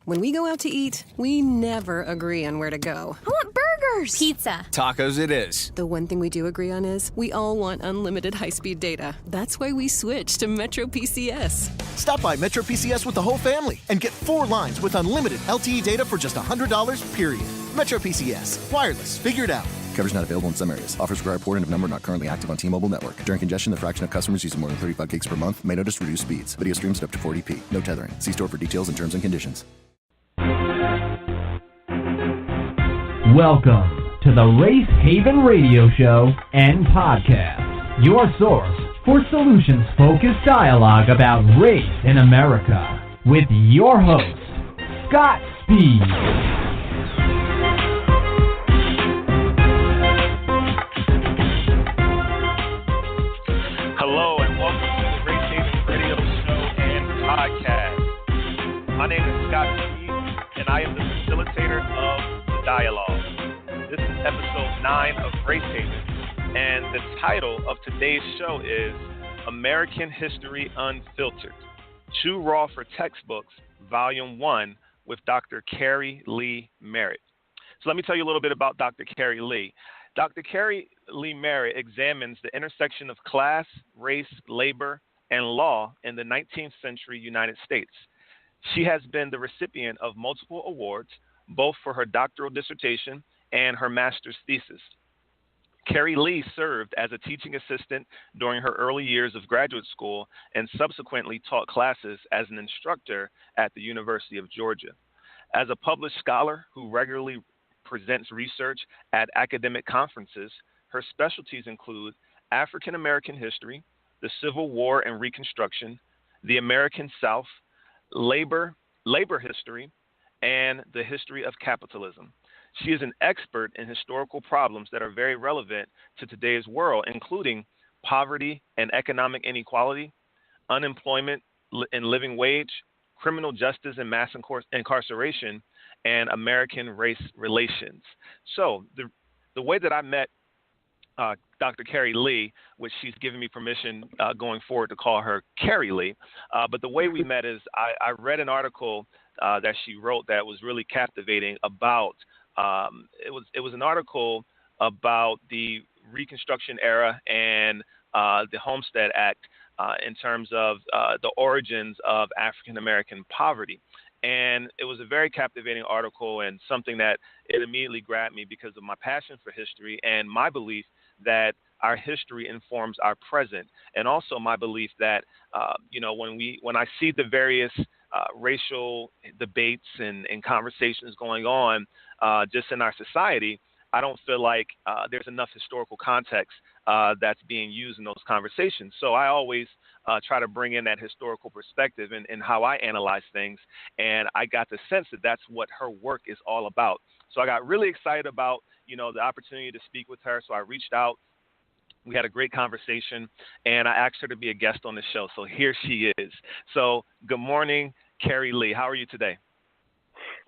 When we go out to eat, we never agree on where to go. I want burgers! Pizza. Tacos it is. The one thing we do agree on is we all want unlimited high-speed data. That's why we switched to Metro PCS. Stop by Metro PCS with the whole family and get 4 lines with unlimited LTE data for just $100, period. Metro PCS. Wireless. Figure it out. Coverage not available in some areas. Offers require port and of number not currently active on T-Mobile network. During congestion, the fraction of customers using more than 35 gigs per month may notice reduced speeds. Video streams at up to 40p. No tethering. See store for details and terms and conditions. Welcome to the Race Haven Radio Show and Podcast, your source for solutions-focused dialogue about race in America, with your host, Scott Speed. Hello and welcome to the Race Haven Radio Show and Podcast. My name is Scott Speed, and I am the facilitator of the dialogue. This is episode 9 of Race Haven, and the title of today's show is American History Unfiltered, Too Raw for Textbooks, Volume 1, with Dr. Keri Leigh Merritt. So let me tell you a little bit about Dr. Keri Leigh. Dr. Keri Leigh Merritt examines the intersection of class, race, labor, and law in the 19th century United States. She has been the recipient of multiple awards, both for her doctoral dissertation and her master's thesis. Keri Leigh served as a teaching assistant during her early years of graduate school and subsequently taught classes as an instructor at the University of Georgia. As a published scholar who regularly presents research at academic conferences, her specialties include African American history, the Civil War and Reconstruction, the American South, labor history, and the history of capitalism. She is an expert in historical problems that are very relevant to today's world, including poverty and economic inequality, unemployment and living wage, criminal justice and mass incarceration, and American race relations. So the way that I met Dr. Keri Leigh, which she's given me permission going forward to call her Keri Leigh, but the way we met is I read an article that she wrote that was really captivating about it was an article about the Reconstruction era and the Homestead Act in terms of the origins of African American poverty. And it was a very captivating article and something that it immediately grabbed me because of my passion for history and my belief that our history informs our present, and also my belief that when I see the various racial debates and conversations going on just in our society, I don't feel like there's enough historical context that's being used in those conversations. So I always try to bring in that historical perspective in how I analyze things. And I got the sense that that's what her work is all about. So I got really excited about, the opportunity to speak with her. So I reached out. We had a great conversation, and I asked her to be a guest on the show. So here she is. So good morning, Keri Leigh. How are you today?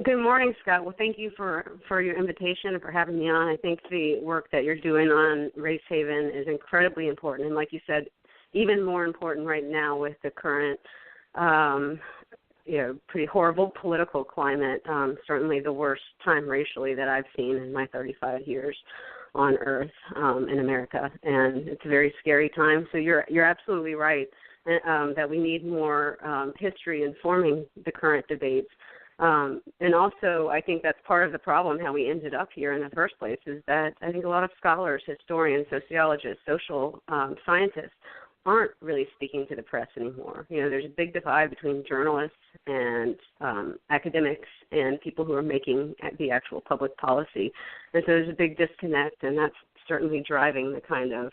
Good morning, Scott. Well, thank you for your invitation and for having me on. I think the work that you're doing on Race Haven is incredibly important. And like you said, even more important right now with the current, pretty horrible political climate, certainly the worst time racially that I've seen in my 35 years on Earth in America. And it's a very scary time. So you're absolutely right that we need more history informing the current debates. And also, I think that's part of the problem, how we ended up here in the first place, is that I think a lot of scholars, historians, sociologists, social scientists aren't really speaking to the press anymore. There's a big divide between journalists and academics and people who are making the actual public policy. And so there's a big disconnect, and that's certainly driving the kind of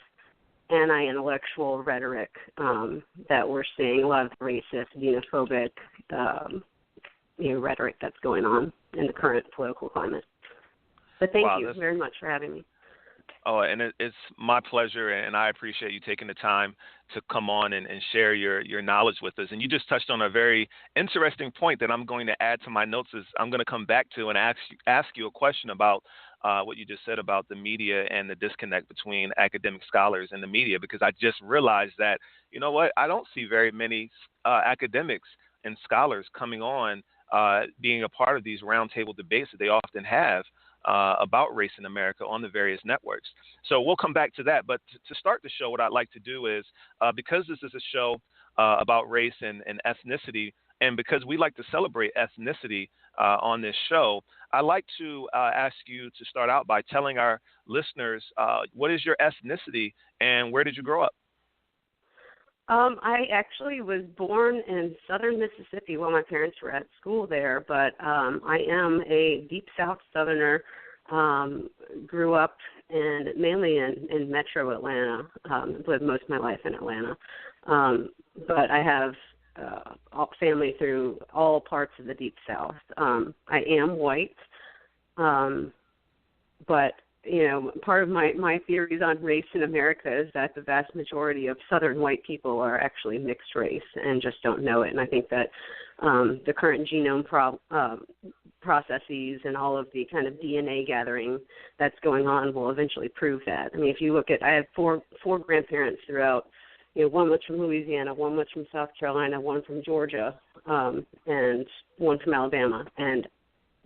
anti-intellectual rhetoric that we're seeing, a lot of racist, xenophobic rhetoric that's going on in the current political climate. But thank you very much for having me. Oh, and it's my pleasure, and I appreciate you taking the time to come on and share your knowledge with us. And you just touched on a very interesting point that I'm going to add to my notes. Is I'm going to come back to and ask you a question about what you just said about the media and the disconnect between academic scholars and the media, because I just realized that, I don't see very many academics and scholars coming on being a part of these roundtable debates that they often have about race in America on the various networks. So we'll come back to that. But to start the show, what I'd like to do is, because this is a show about race and ethnicity, and because we like to celebrate ethnicity on this show, I'd like to ask you to start out by telling our listeners, what is your ethnicity and where did you grow up? I actually was born in southern Mississippi while my parents were at school there, but I am a deep South Southerner. Grew up mainly in metro Atlanta, lived most of my life in Atlanta. But I have family through all parts of the deep South. I am white, but part of my theories on race in America is that the vast majority of Southern white people are actually mixed race and just don't know it. And I think that the current genome processes and all of the kind of DNA gathering that's going on will eventually prove that. I mean, if you look at, I have four grandparents throughout. One was from Louisiana, one was from South Carolina, one from Georgia, and one from Alabama. And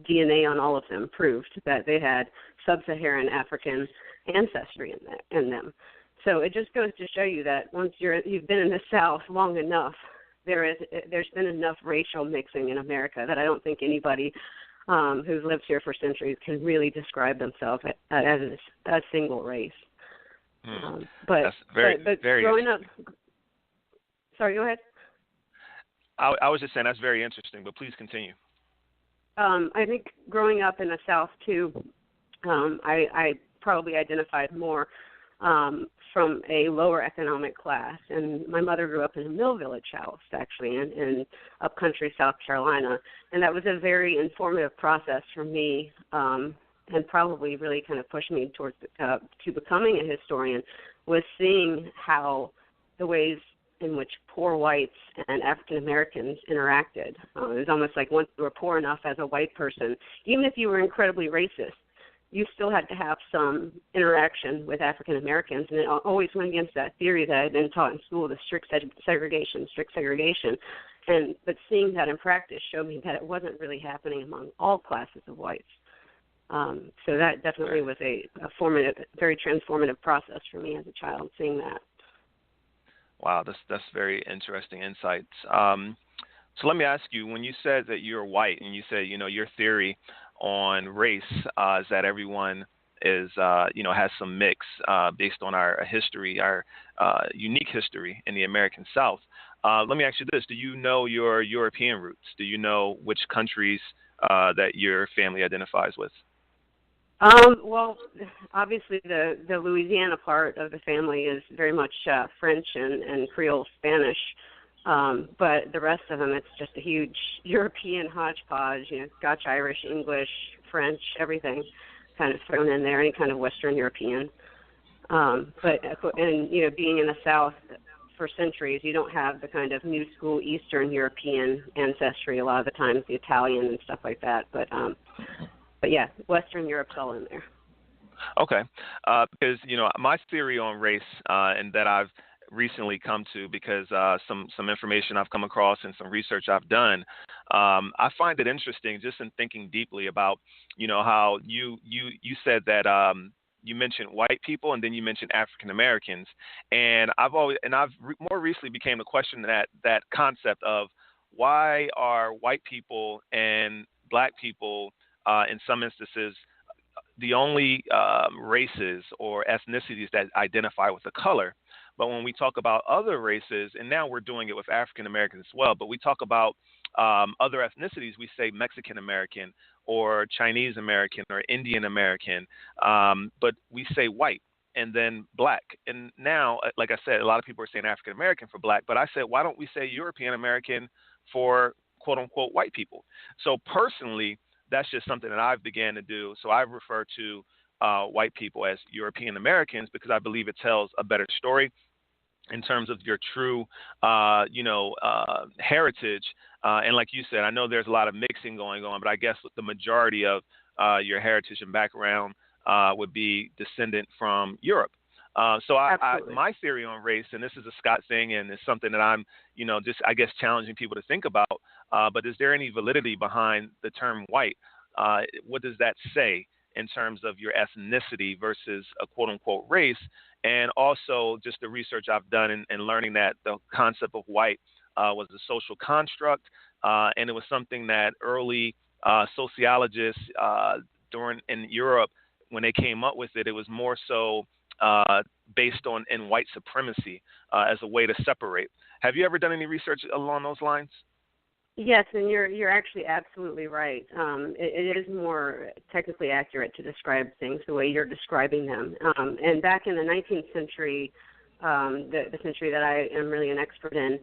DNA on all of them proved that they had sub-Saharan African ancestry in them. So it just goes to show you that once you've been in the South long enough, there's been enough racial mixing in America that I don't think anybody who's lived here for centuries can really describe themselves as a single race. But very growing up, sorry, go ahead. I was just saying that's very interesting, but please continue. I think growing up in the South too, I probably identified more from a lower economic class, and my mother grew up in a mill village house actually in upcountry South Carolina, and that was a very informative process for me. And probably really kind of pushed me towards to becoming a historian, was seeing how the ways in which poor whites and African Americans interacted. It was almost like once you were poor enough as a white person, even if you were incredibly racist, you still had to have some interaction with African Americans, and it always went against that theory that I'd been taught in school, the strict segregation. But seeing that in practice showed me that it wasn't really happening among all classes of whites. So that definitely was a very transformative process for me as a child, seeing that. Wow, that's very interesting insights. So let me ask you, when you said that you're white and you said, your theory on race is that everyone is, has some mix based on our history, our unique history in the American South. Let me ask you this. Do you know your European roots? Do you know which countries that your family identifies with? Well, obviously the Louisiana part of the family is very much French and Creole Spanish, but the rest of them, it's just a huge European hodgepodge, Scotch, Irish, English, French, everything kind of thrown in there, any kind of Western European. But being in the South for centuries, you don't have the kind of new school Eastern European ancestry a lot of the times, the Italian and stuff like that, But yeah, Western Europe's all in there. Okay, because my theory on race, and that I've recently come to because some information I've come across and some research I've done, I find it interesting just in thinking deeply about how you said that you mentioned white people and then you mentioned African Americans, and I've more recently became to question that concept of why are white people and black people in some instances the only races or ethnicities that identify with a color. But when we talk about other races, and now we're doing it with African Americans as well, but we talk about other ethnicities, we say Mexican American or Chinese American or Indian American, but we say white and then black. And now, like I said, a lot of people are saying African American for black, but I said, why don't we say European American for quote unquote white people? So personally, that's just something that I've began to do. So I refer to white people as European Americans because I believe it tells a better story in terms of your true, heritage. And like you said, I know there's a lot of mixing going on, but I guess the majority of your heritage and background would be descendant from Europe. So my theory on race, and this is a Scott thing, and it's something that I'm, just, I guess, challenging people to think about, but is there any validity behind the term white? What does that say in terms of your ethnicity versus a quote-unquote race? And also just the research I've done in learning that the concept of white was a social construct, and it was something that early sociologists in Europe, when they came up with it, it was more so based on in white supremacy as a way to separate. Have you ever done any research along those lines? Yes, and you're actually absolutely right. It is more technically accurate to describe things the way you're describing them. And back in the 19th century, the century that I am really an expert in,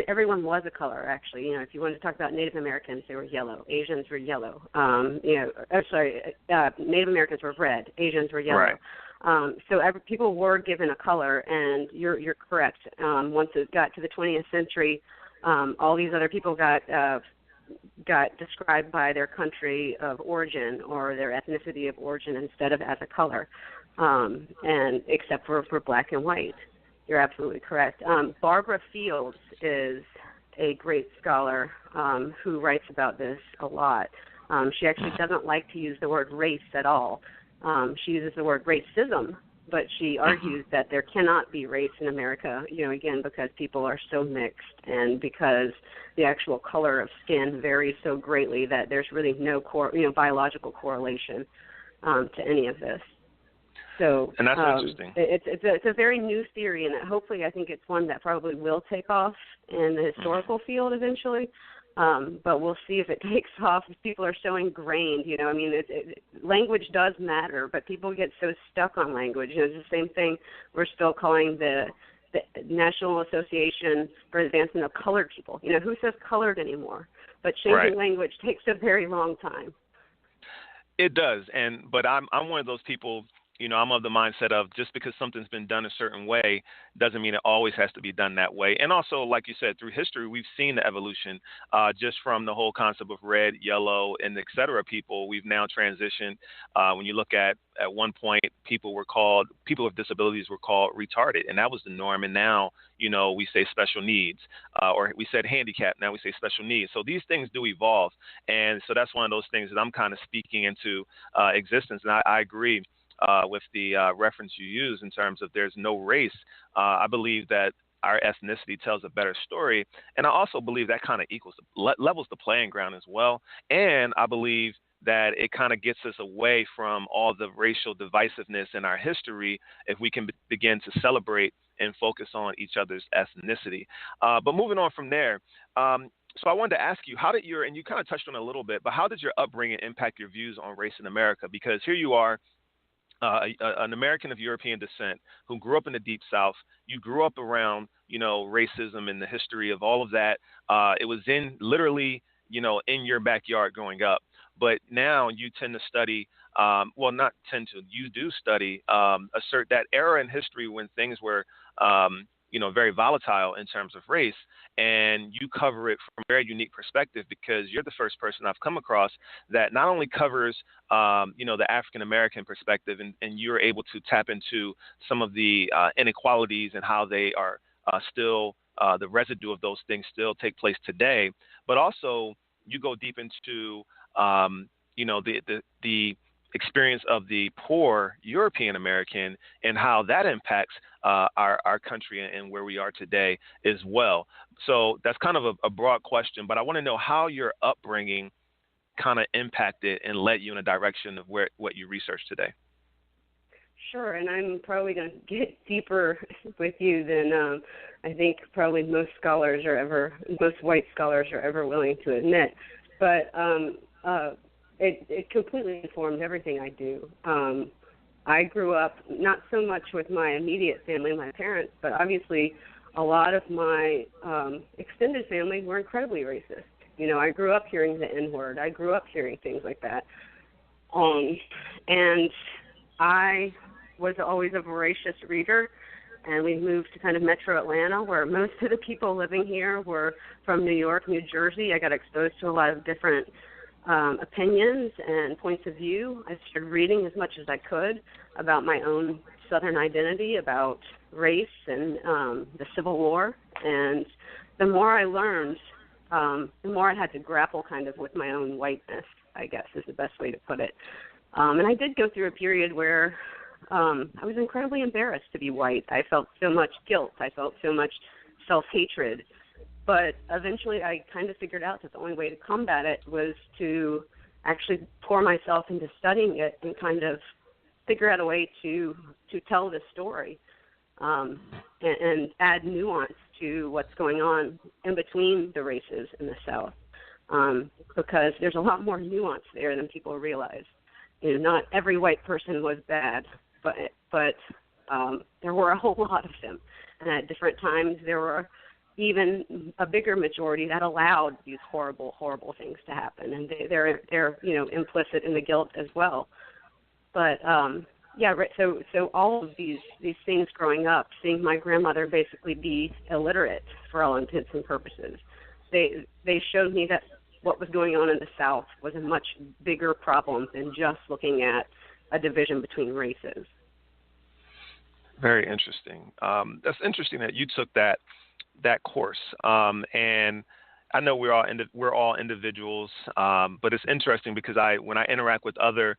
everyone was a color, actually. If you wanted to talk about Native Americans, they were yellow. Asians were yellow. Native Americans were red. Asians were yellow. Right. So people were given a color, and you're correct. Once it got to the 20th century, all these other people got described by their country of origin or their ethnicity of origin instead of as a color, and except for black and white. You're absolutely correct. Barbara Fields is a great scholar who writes about this a lot. She actually doesn't like to use the word race at all. She uses the word racism, but she argues that there cannot be race in America, again, because people are so mixed and because the actual color of skin varies so greatly that there's really no biological correlation to any of this. So, and that's interesting. It's a very new theory, and hopefully I think it's one that probably will take off in the historical field eventually. But we'll see if it takes off. People are so ingrained, language does matter, but people get so stuck on language. It's the same thing we're still calling the National Association for Advancement of Colored People. Who says colored anymore? But changing language takes a very long time. It does, but I'm one of those people. I'm of the mindset of just because something's been done a certain way doesn't mean it always has to be done that way. And also, like you said, through history, we've seen the evolution just from the whole concept of red, yellow, and et cetera people. We've now transitioned. When you look at one point, people with disabilities were called retarded, and that was the norm. And now, we say special needs, or we said handicap. Now we say special needs. So these things do evolve. And so that's one of those things that I'm kind of speaking into existence. And I agree. With the reference you use in terms of there's no race, I believe that our ethnicity tells a better story. And I also believe that kind of levels the playing ground as well. And I believe that it kind of gets us away from all the racial divisiveness in our history if we can begin to celebrate and focus on each other's ethnicity. But moving on from there, so I wanted to ask you, and you kind of touched on it a little bit, but how did your upbringing impact your views on race in America? Because here you are, an American of European descent who grew up in the Deep South. You grew up around, racism and the history of all of that. It was literally, in your backyard growing up. But now you tend to study, you do study, assert that era in history when things were, very volatile in terms of race, and you cover it from a very unique perspective because you're the first person I've come across that not only covers, the African-American perspective, and you're able to tap into some of the inequalities and how they are still, the residue of those things still take place today, but also you go deep into, the experience of the poor European American and how that impacts our country and where we are today as well. So that's kind of a broad question, but I want to know how your upbringing kind of impacted and led you in a direction of what you research today. Sure, and I'm probably going to get deeper with you than I think probably most white scholars are ever willing to admit. But it completely informed everything I do. I grew up not so much with my immediate family, my parents, but obviously a lot of my extended family were incredibly racist. I grew up hearing the N-word. I grew up hearing things like that. And I was always a voracious reader, and we moved to kind of metro Atlanta, where most of the people living here were from New York, New Jersey. I got exposed to a lot of different opinions and points of view. I started reading as much as I could about my own Southern identity, about race and the Civil War. And the more I learned, the more I had to grapple kind of with my own whiteness, I guess is the best way to put it. And I did go through a period where I was incredibly embarrassed to be white. I felt so much guilt. I felt so much self-hatred. But eventually I kind of figured out that the only way to combat it was to actually pour myself into studying it and kind of figure out a way to tell the story and add nuance to what's going on in between the races in the South, because there's a lot more nuance there than people realize. You know, not every white person was bad, but there were a whole lot of them, and at different times there were even a bigger majority that allowed these horrible, horrible things to happen, and they're you know, implicit in the guilt as well. But yeah, right. So all of these things growing up, seeing my grandmother basically be illiterate for all intents and purposes, they showed me that what was going on in the South was a much bigger problem than just looking at a division between races. Very interesting. That's interesting that you took that course. And I know we're all individuals, but it's interesting because when I interact with other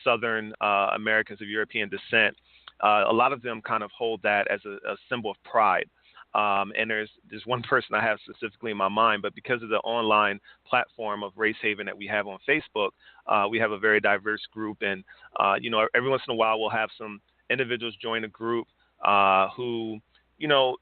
Southern Americans of European descent, a lot of them kind of hold that as a symbol of pride. And there's one person I have specifically in my mind, but because of the online platform of Race Haven that we have on Facebook, we have a very diverse group. And, you know, every once in a while we'll have some individuals join a group who, you know,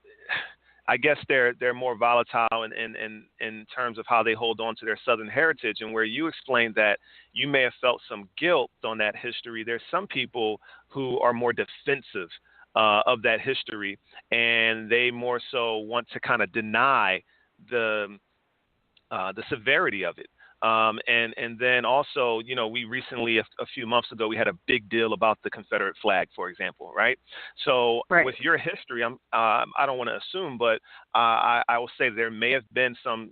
I guess they're more volatile in terms of how they hold on to their Southern heritage. And where you explained that you may have felt some guilt on that history, there's some people who are more defensive of that history, and they more so want to kind of deny the severity of it. And then also, you know, we recently, a few months ago, we had a big deal about the Confederate flag, for example, right? So right. With your history, I don't want to assume, but I will say there may have been some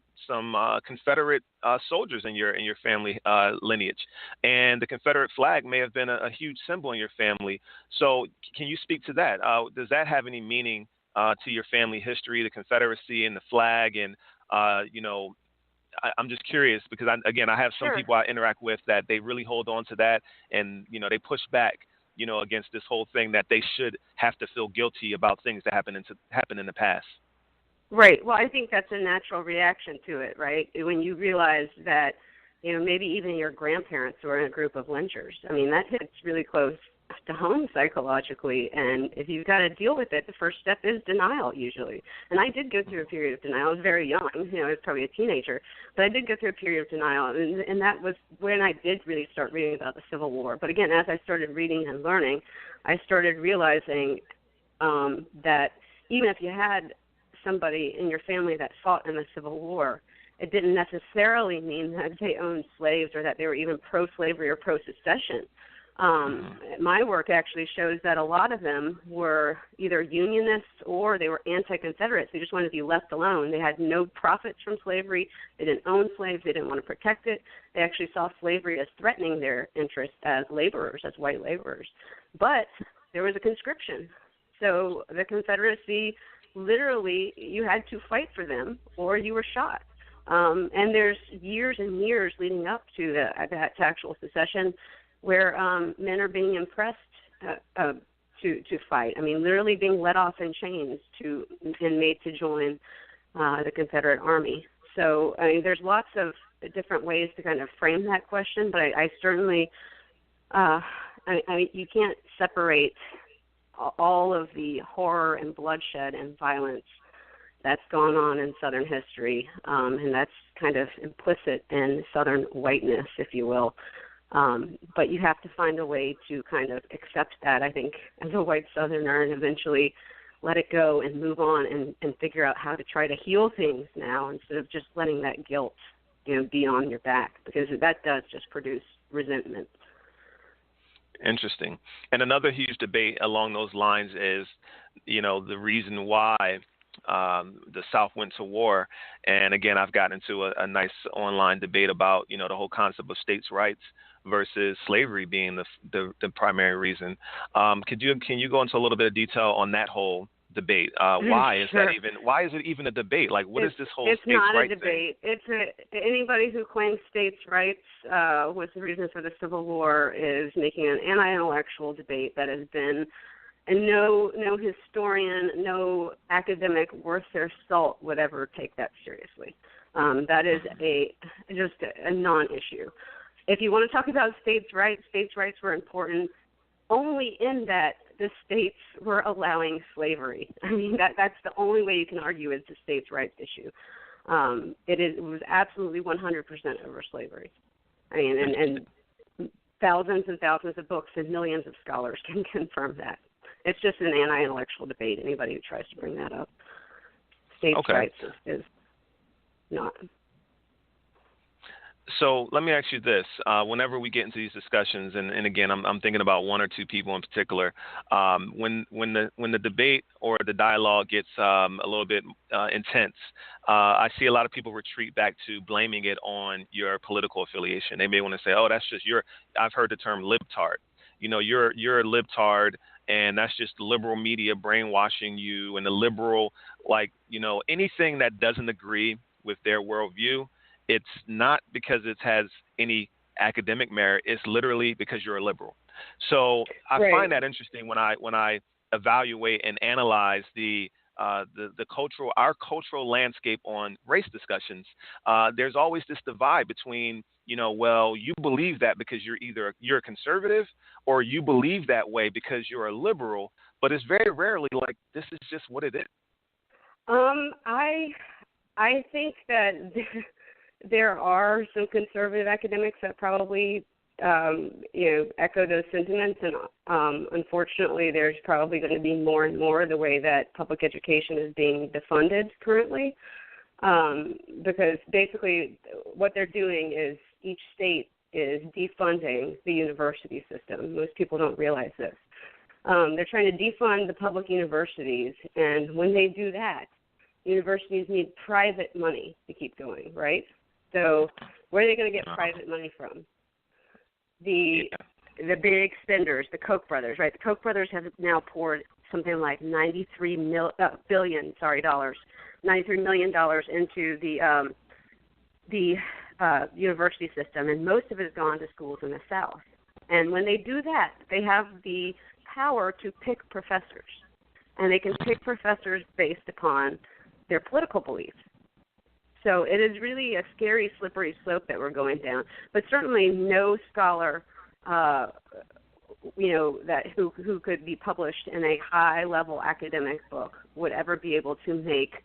Confederate soldiers in your family lineage, and the Confederate flag may have been a huge symbol in your family. So can you speak to that? Does that have any meaning to your family history, the Confederacy and the flag? And, you know, I'm just curious because, I have some people I interact with that they really hold on to that, and, you know, they push back, you know, against this whole thing that they should have to feel guilty about things that happened in the past. Right. Well, I think that's a natural reaction to it, right? When you realize that, you know, maybe even your grandparents were in a group of lynchers. I mean, that hits really close to home psychologically, and if you've got to deal with it, the first step is denial usually. And I did go through a period of denial. I was very young, you know, I was probably a teenager, but I did go through a period of denial, and that was when I did really start reading about the Civil War. But again, as I started reading and learning, I started realizing that even if you had somebody in your family that fought in the Civil War, it didn't necessarily mean that they owned slaves or that they were even pro-slavery or pro-secession. My work actually shows that a lot of them were either Unionists or they were anti-Confederates. They just wanted to be left alone. They had no profits from slavery. They didn't own slaves. They didn't want to protect it. They actually saw slavery as threatening their interests as laborers, as white laborers. But there was a conscription. So the Confederacy, literally, you had to fight for them or you were shot. And there's years and years leading up to that actual secession where men are being impressed to fight. I mean, literally being let off in chains and made to join the Confederate Army. So, I mean, there's lots of different ways to kind of frame that question, but I certainly, you can't separate all of the horror and bloodshed and violence that's gone on in Southern history, and that's kind of implicit in Southern whiteness, if you will. But you have to find a way to kind of accept that, I think, as a white Southerner, and eventually let it go and move on and figure out how to try to heal things now instead of just letting that guilt, you know, be on your back, because that does just produce resentment. Interesting. And another huge debate along those lines is, you know, the reason why the South went to war. And again, I've gotten into a nice online debate about, the whole concept of states' rights versus slavery being the primary reason. Can you go into a little bit of detail on that whole debate? Why is Sure. why is it even a debate? Like, what is this whole It's states' not a rights debate. Anybody who claims states' rights was the reason for the Civil War is making an anti-intellectual debate that has been, and no historian, no academic worth their salt would ever take that seriously. That is just a non-issue. If you want to talk about states' rights were important only in that the states were allowing slavery. I mean, that's the only way you can argue it's a states' rights issue. It was absolutely 100% over slavery. I mean, and thousands and thousands of books and millions of scholars can confirm that. It's just an anti-intellectual debate. Anybody who tries to bring that up, states' rights is not. So let me ask you this: whenever we get into these discussions, and again, I'm thinking about one or two people in particular, when the debate or the dialogue gets a little bit intense, I see a lot of people retreat back to blaming it on your political affiliation. They may want to say, "Oh, that's just I've heard the term libtard. You're a libtard, and that's just liberal media brainwashing you, and the liberal, anything that doesn't agree with their worldview." It's not because it has any academic merit. It's literally because you're a liberal. So I find that interesting when I evaluate and analyze our cultural landscape on race discussions. There's always this divide between, well, you believe that because you're a conservative, or you believe that way because you're a liberal. But it's very rarely like this is just what it is. I think that there are some conservative academics that probably, echo those sentiments, and unfortunately, there's probably going to be more and more the way that public education is being defunded currently, because basically what they're doing is each state is defunding the university system. Most people don't realize this. They're trying to defund the public universities, and when they do that, universities need private money to keep going, right? So where are they going to get private money from? The big spenders, the Koch brothers, right? The Koch brothers have now poured something like $93 million into the university system, and most of it has gone to schools in the South. And when they do that, they have the power to pick professors, and they can pick professors based upon their political beliefs. So it is really a scary, slippery slope that we're going down. But certainly no scholar, who could be published in a high-level academic book would ever be able to make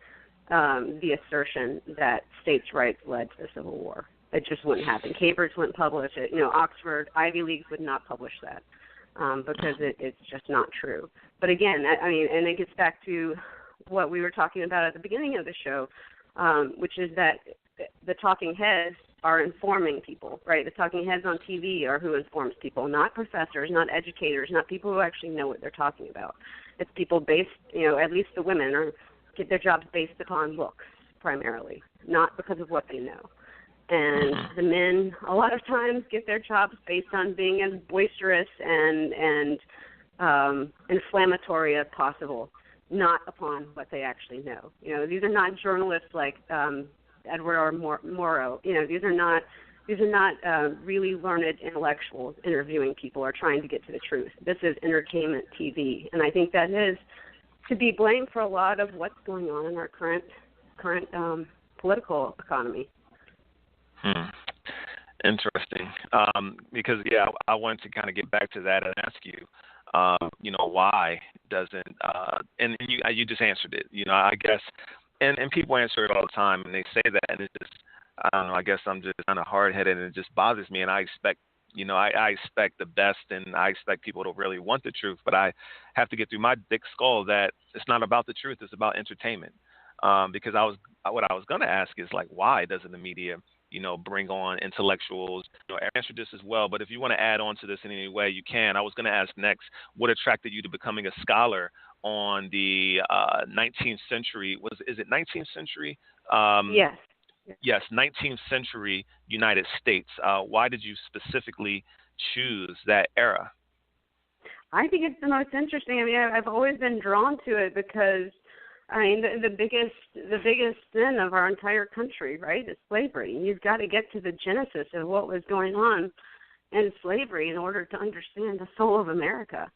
the assertion that states' rights led to the Civil War. It just wouldn't happen. Cambridge wouldn't publish it. Oxford, Ivy Leagues would not publish that because it's just not true. But again, and it gets back to what we were talking about at the beginning of the show, which is that the talking heads are informing people, right? The talking heads on TV are who informs people, not professors, not educators, not people who actually know what they're talking about. It's people based, at least the women get their jobs based upon looks primarily, not because of what they know. And the men, a lot of times, get their jobs based on being as boisterous and inflammatory as possible, not upon what they actually know. These are not journalists like Edward R. Morrow. These are not really learned intellectuals interviewing people or trying to get to the truth. This is entertainment TV, and I think that is to be blamed for a lot of what's going on in our current political economy. Interesting. Because I wanted to kind of get back to that and ask you. Why doesn't and you just answered it. I guess, and people answer it all the time, and they say that, and it's just, I don't know. I guess I'm just kind of hard-headed, and it just bothers me. And I expect, I expect the best, and I expect people to really want the truth. But I have to get through my thick skull that it's not about the truth; it's about entertainment. Because what I was going to ask is why doesn't the media bring on intellectuals? I answered this as well, but if you want to add on to this in any way, you can. I was going to ask next, what attracted you to becoming a scholar on the 19th century. Is it 19th century? Yes. Yes, 19th century United States. Why did you specifically choose that era? I think it's the most interesting. I mean, I've always been drawn to it because, I mean, the biggest sin of our entire country, right, is slavery. You've got to get to the genesis of what was going on in slavery in order to understand the soul of America.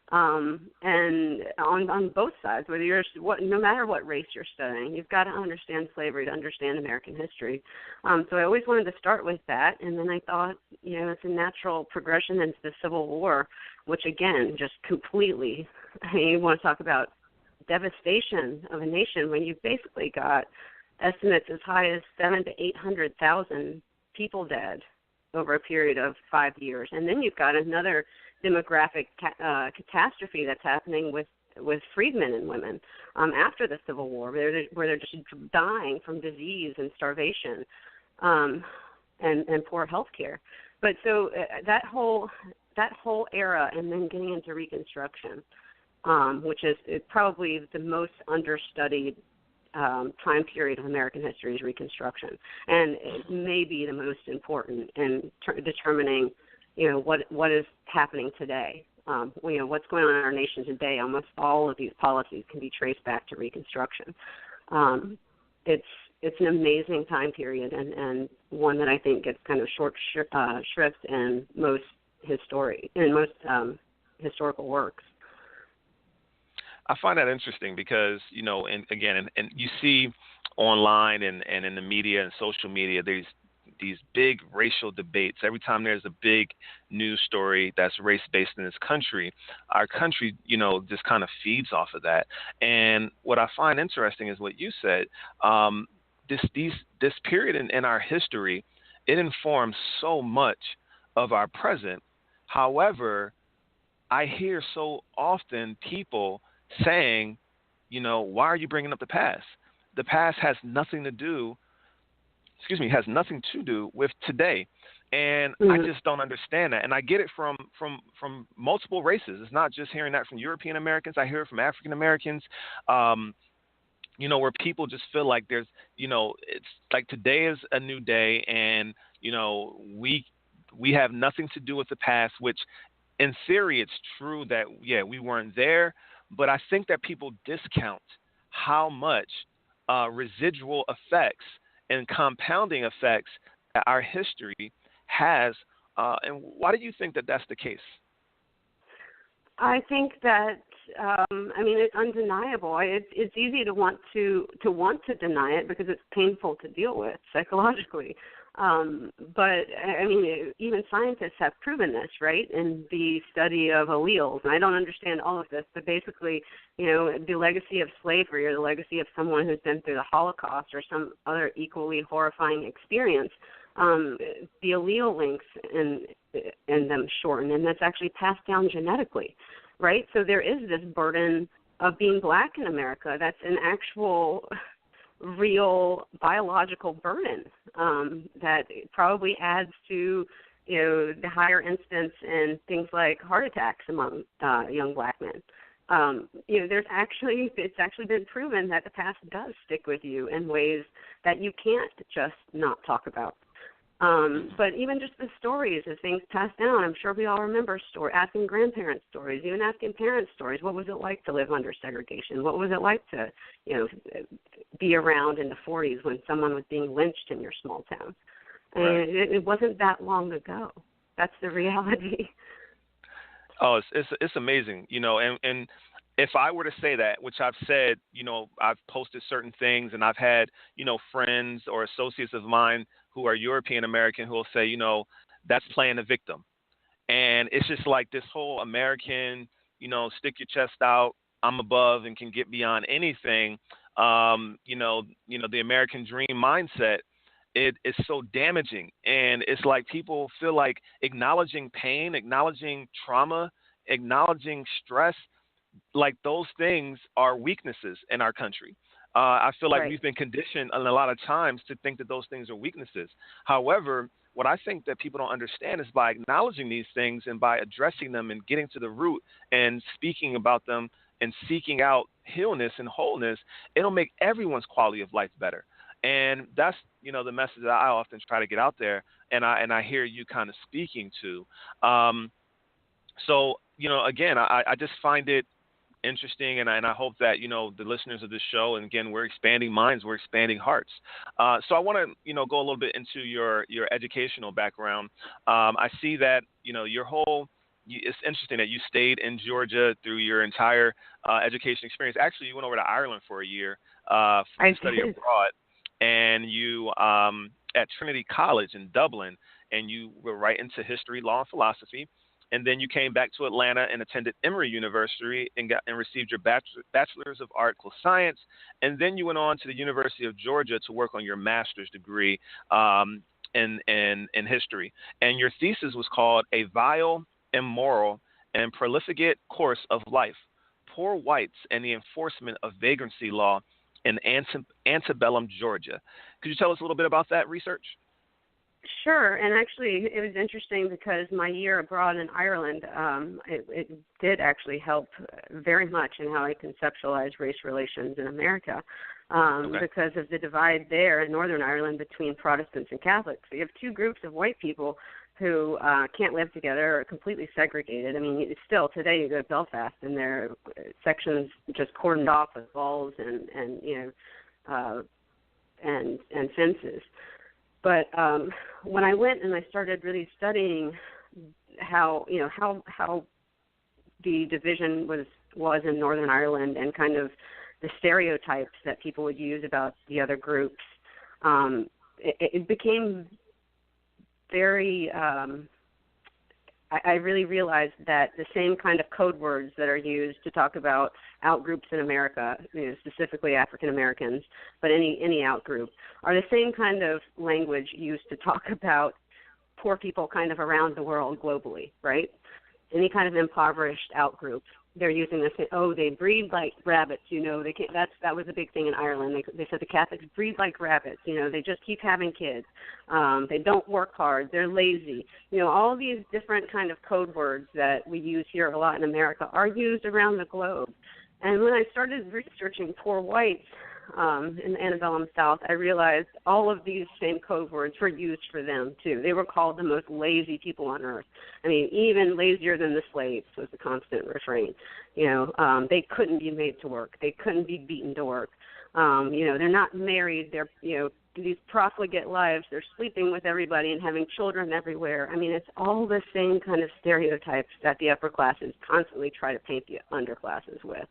And on both sides, whether no matter what race you're studying, you've got to understand slavery to understand American history. So I always wanted to start with that, and then I thought, it's a natural progression into the Civil War, which again, just completely, I mean, you want to talk about devastation of a nation when you've basically got estimates as high as 700,000 to 800,000 people dead over a period of 5 years, and then you've got another demographic catastrophe that's happening with freedmen and women after the Civil War, where they're just dying from disease and starvation and poor health care. But so that whole era, and then getting into Reconstruction, which is probably the most understudied time period of American history, is Reconstruction, and it may be the most important in determining what is happening today. What's going on in our nation today. Almost all of these policies can be traced back to Reconstruction. It's an amazing time period, and one that I think gets kind of short shrift in most historical works. I find that interesting because, and you see online and in the media and social media, these big racial debates. Every time there's a big news story that's race-based in this country, our country, just kind of feeds off of that. And what I find interesting is what you said. This period in our history, it informs so much of our present. However, I hear so often people saying, why are you bringing up the past? The past has nothing to do with today. And I just don't understand that. And I get it from multiple races. It's not just hearing that from European Americans. I hear it from African Americans, where people just feel like there's, it's like today is a new day, and, we have nothing to do with the past, which in theory it's true that, we weren't there. But I think that people discount how much residual effects and compounding effects that our history has. And why do you think that that's the case? I think that, it's undeniable. It's easy to want to deny it because it's painful to deal with psychologically. But even scientists have proven this, right? In the study of alleles, and I don't understand all of this, but basically, the legacy of slavery or the legacy of someone who's been through the Holocaust or some other equally horrifying experience, the allele links in them shorten, and that's actually passed down genetically, right? So there is this burden of being black in America that's an actual real biological burden that probably adds to the higher incidence in things like heart attacks among young black men. It's actually been proven that the past does stick with you in ways that you can't just not talk about. But even just the stories as things pass down, I'm sure we all remember asking grandparents stories, even asking parents stories. What was it like to live under segregation? What was it like to, be around in the 40s when someone was being lynched in your small town? Right. It wasn't that long ago. That's the reality. Oh, it's amazing, and if I were to say that, which I've said, I've posted certain things, and I've had, friends or associates of mine who are European American who will say, that's playing the victim. And it's just like this whole American, stick your chest out, I'm above and can get beyond anything. The American dream mindset, it is so damaging. And it's like people feel like acknowledging pain, acknowledging trauma, acknowledging stress, like those things are weaknesses in our country. I feel like we've been conditioned a lot of times to think that those things are weaknesses. However, what I think that people don't understand is by acknowledging these things and by addressing them and getting to the root and speaking about them and seeking out healness and wholeness, it'll make everyone's quality of life better. And that's, the message that I often try to get out there, and I hear you kind of speaking to. So, again, I just find it interesting, and I hope that, the listeners of this show, and again, we're expanding minds, we're expanding hearts. So I want to, go a little bit into your educational background. I see that, it's interesting that you stayed in Georgia through your entire education experience. Actually, you went over to Ireland for a year to study abroad, and you at Trinity College in Dublin, and you were right into history, law, and philosophy. And then you came back to Atlanta and attended Emory University and received your Bachelor's of Arts Science. And then you went on to the University of Georgia to work on your master's degree in history. And your thesis was called A Vile, Immoral, and Profligate Course of Life, Poor Whites and the Enforcement of Vagrancy Law in Antebellum, Georgia. Could you tell us a little bit about that research? Sure, and actually it was interesting because my year abroad in Ireland, it did actually help very much in how I conceptualize race relations in America because of the divide there in Northern Ireland between Protestants and Catholics. So you have two groups of white people who can't live together, are completely segregated. I mean, still today you go to Belfast and there are sections just cordoned off with walls and fences. But when I went and I started really studying how the division was in Northern Ireland and kind of the stereotypes that people would use about the other groups, it became very I really realized that the same kind of code words that are used to talk about outgroups in America, specifically African Americans, but any outgroup, are the same kind of language used to talk about poor people kind of around the world globally, right? Any kind of impoverished outgroup. They're using this. Oh, they breed like rabbits. They can't. That was a big thing in Ireland. They said the Catholics breed like rabbits. They just keep having kids. They don't work hard. They're lazy. All these different kind of code words that we use here a lot in America are used around the globe. And when I started researching poor whites in the antebellum South, I realized all of these same code words were used for them too. They were called the most lazy people on earth. I mean, even lazier than the slaves was the constant refrain. They couldn't be made to work. They couldn't be beaten to work. They're not married. They're, these profligate lives. They're sleeping with everybody and having children everywhere. I mean, it's all the same kind of stereotypes that the upper classes constantly try to paint the underclasses with,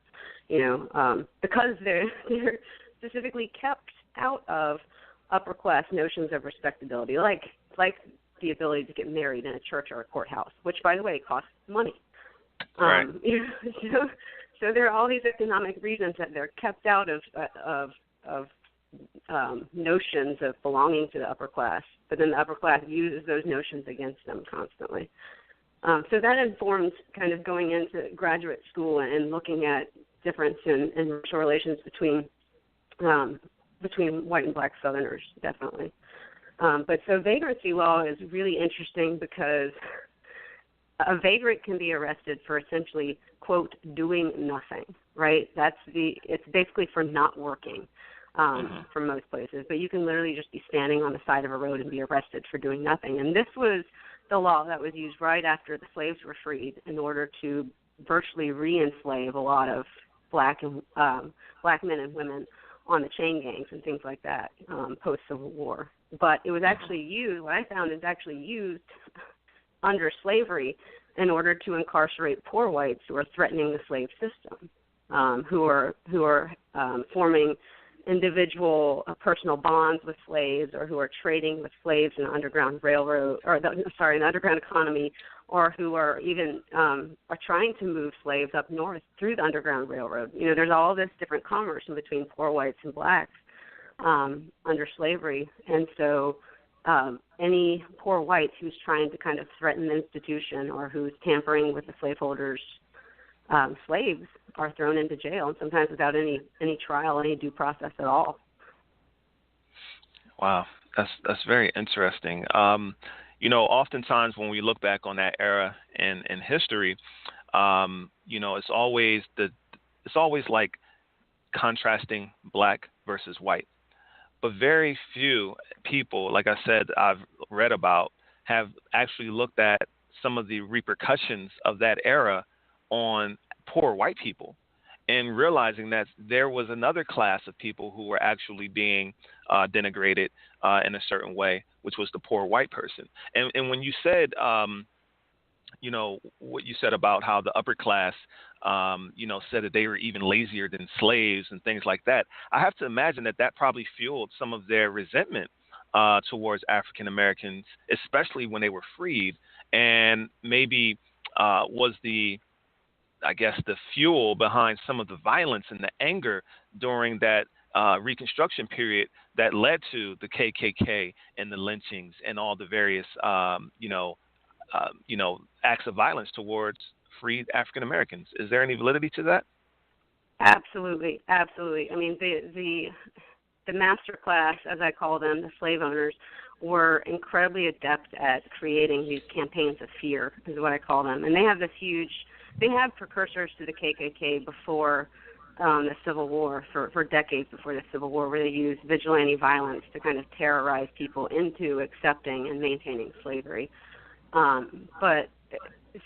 because they're specifically kept out of upper class notions of respectability, like the ability to get married in a church or a courthouse, which, by the way, costs money. Right. So there are all these economic reasons that they're kept out of notions of belonging to the upper class, but then the upper class uses those notions against them constantly. So that informs kind of going into graduate school and looking at difference in racial relations between white and black Southerners, definitely. But so vagrancy law is really interesting because a vagrant can be arrested for essentially, quote, doing nothing, right? It's basically for not working for most places. But you can literally just be standing on the side of a road and be arrested for doing nothing. And this was the law that was used right after the slaves were freed in order to virtually re-enslave a lot of black men and women on the chain gangs and things like that post-Civil War. But it was actually used, what I found is actually used under slavery in order to incarcerate poor whites who are threatening the slave system, who are forming individual personal bonds with slaves, or who are trading with slaves in the underground railroad, in the underground economy, or who are even are trying to move slaves up north through the Underground Railroad. There's all this different commerce in between poor whites and blacks under slavery. And so any poor white who's trying to kind of threaten the institution or who's tampering with the slaveholders' slaves are thrown into jail, and sometimes without any trial, any due process at all. Wow, that's very interesting. Oftentimes when we look back on that era in history, it's always it's always like contrasting black versus white. But very few people, like I said, I've read about, have actually looked at some of the repercussions of that era on poor white people, and realizing that there was another class of people who were actually being denigrated in a certain way, which was the poor white person. And when you said, what you said about how the upper class, said that they were even lazier than slaves and things like that, I have to imagine that probably fueled some of their resentment towards African Americans, especially when they were freed, and maybe was the fuel behind some of the violence and the anger during that Reconstruction period that led to the KKK and the lynchings and all the various, acts of violence towards freed African Americans. Is there any validity to that? Absolutely, absolutely. I mean, the master class, as I call them, the slave owners, were incredibly adept at creating these campaigns of fear, is what I call them. And they have precursors to the KKK before the Civil War, for decades before the Civil War, where they used vigilante violence to kind of terrorize people into accepting and maintaining slavery. But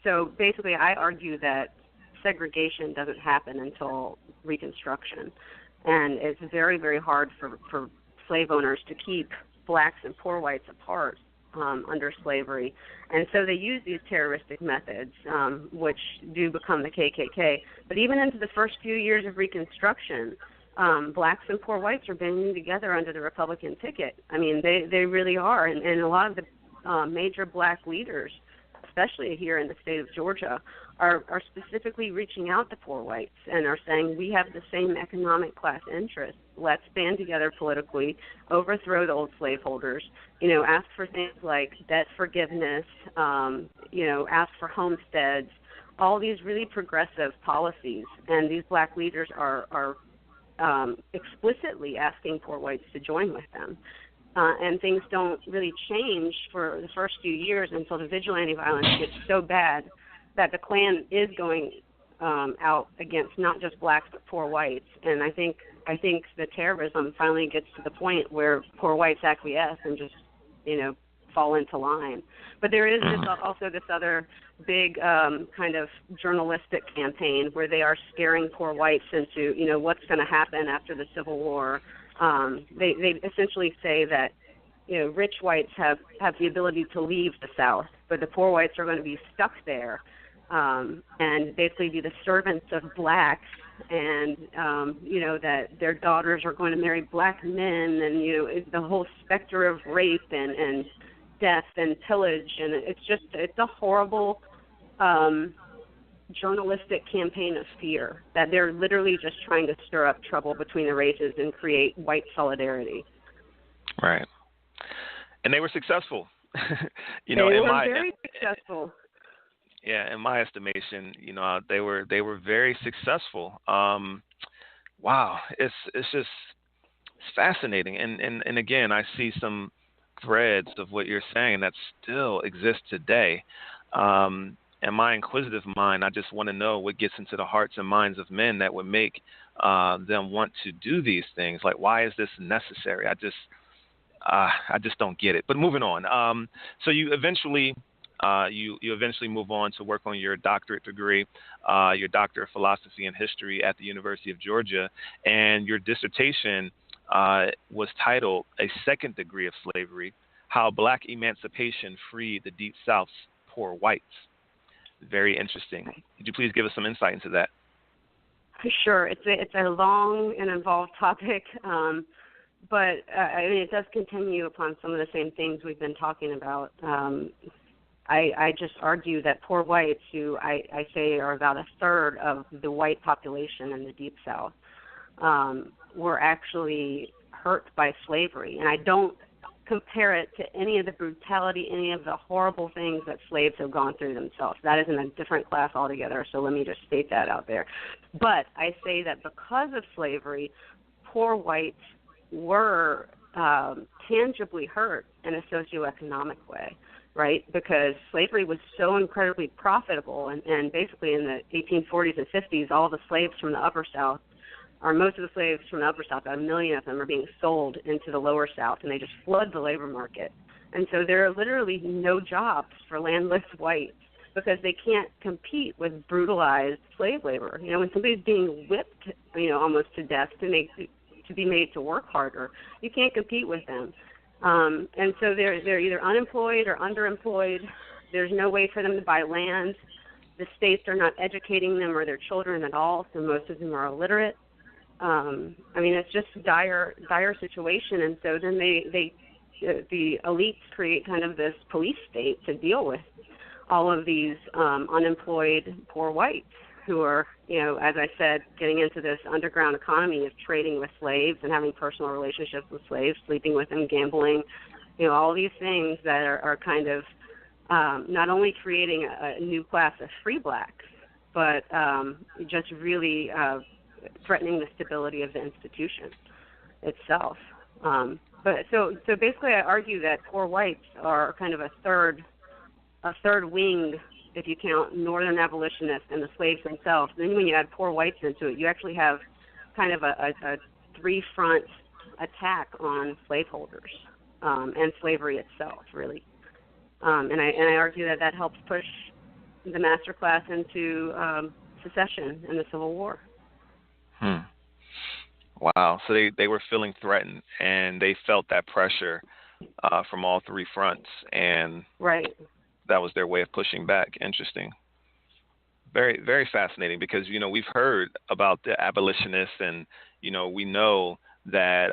so basically I argue that segregation doesn't happen until Reconstruction. And it's very, very hard for slave owners to keep blacks and poor whites apart under slavery. And so they use these terroristic methods, which do become the KKK. But even into the first few years of Reconstruction, blacks and poor whites are banding together under the Republican ticket. I mean, they really are. And a lot of the major black leaders, especially here in the state of Georgia, are specifically reaching out to poor whites and are saying, we have the same economic class interests. Let's band together politically, overthrow the old slaveholders, ask for things like debt forgiveness, ask for homesteads, all these really progressive policies. And these black leaders are explicitly asking poor whites to join with them. And things don't really change for the first few years until the vigilante violence gets so bad that the Klan is going out against not just blacks but poor whites. And I think the terrorism finally gets to the point where poor whites acquiesce and just, fall into line. But there is also this other big kind of journalistic campaign where they are scaring poor whites into, what's going to happen after the Civil War. They essentially say that, rich whites have the ability to leave the South, but the poor whites are going to be stuck there and basically be the servants of blacks, and, that their daughters are going to marry black men, and, the whole specter of rape and death and pillage. And it's a horrible journalistic campaign of fear that they're literally just trying to stir up trouble between the races and create white solidarity. Right. And they were successful. They were very successful. Yeah, in my estimation, they were very successful. Wow, it's just fascinating. And again, I see some threads of what you're saying that still exist today. And my inquisitive mind, I just want to know what gets into the hearts and minds of men that would make them want to do these things. Like, why is this necessary? I just don't get it. But moving on. So you eventually move on to work on your doctorate degree, your Doctor of Philosophy and History at the University of Georgia, and your dissertation was titled "A Second Degree of Slavery: How Black Emancipation Freed the Deep South's Poor Whites." Very interesting. Could you please give us some insight into that? Sure. It's a long and involved topic, but it does continue upon some of the same things we've been talking about. I just argue that poor whites, who I say are about a third of the white population in the Deep South, were actually hurt by slavery. And I don't compare it to any of the brutality, any of the horrible things that slaves have gone through themselves. That is in a different class altogether, so let me just state that out there. But I say that because of slavery, poor whites were tangibly hurt in a socioeconomic way. right? Because slavery was so incredibly profitable, and basically in the 1840s and 50s, all the slaves from the Upper South, or most of the slaves from the Upper South, about 1 million of them, are being sold into the Lower South, and they just flood the labor market. And so there are literally no jobs for landless whites because they can't compete with brutalized slave labor. You know, when somebody's being whipped, you know, almost to death to be made to work harder, you can't compete with them. And so they're either unemployed or underemployed. There's no way for them to buy land. The states are not educating them or their children at all, so most of them are illiterate. I mean, it's just a dire situation. And so then the elites create kind of this police state to deal with all of these unemployed poor whites who are, you know, as I said, getting into this underground economy of trading with slaves and having personal relationships with slaves, sleeping with them, gambling, you know, all these things that are kind of not only creating a new class of free blacks, but just really threatening the stability of the institution itself. But so basically I argue that poor whites are kind of a third wing, if you count Northern abolitionists and the slaves themselves. Then when you add poor whites into it, you actually have kind of a three-front attack on slaveholders and slavery itself, really. And I argue that helps push the master class into secession and the Civil War. Wow. So they were feeling threatened, and they felt that pressure from all three fronts, and right. That was their way of pushing back. Interesting. Very, very fascinating, because, you know, we've heard about the abolitionists, and, you know, we know that,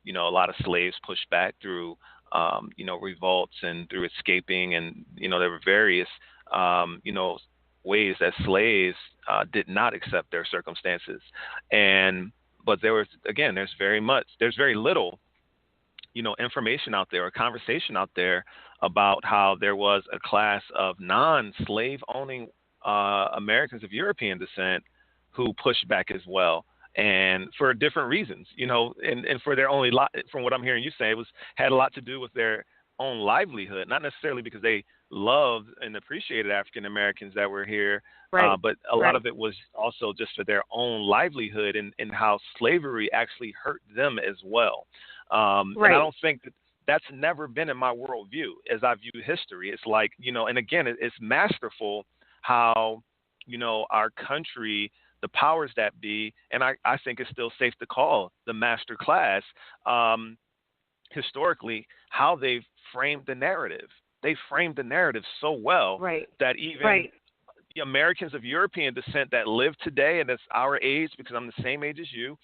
you know, a lot of slaves pushed back through, you know, revolts and through escaping. And, you know, there were various, you know, ways that slaves did not accept their circumstances. But there was, again, there's very little, you know, information out there or conversation out there about how there was a class of non-slave owning Americans of European descent who pushed back as well, and for different reasons, you know, and for their only from what I'm hearing you say, had a lot to do with their own livelihood, not necessarily because they loved and appreciated African Americans that were here, right. But a lot of it was also just for their own livelihood and how slavery actually hurt them as well. And I don't think that's never been in my worldview as I view history. It's like, you know, and again, it's masterful how, you know, our country, the powers that be, and I think it's still safe to call the master class, historically, how they've framed the narrative. They framed the narrative so well that even the Americans of European descent that live today, and it's our age because I'm the same age as you,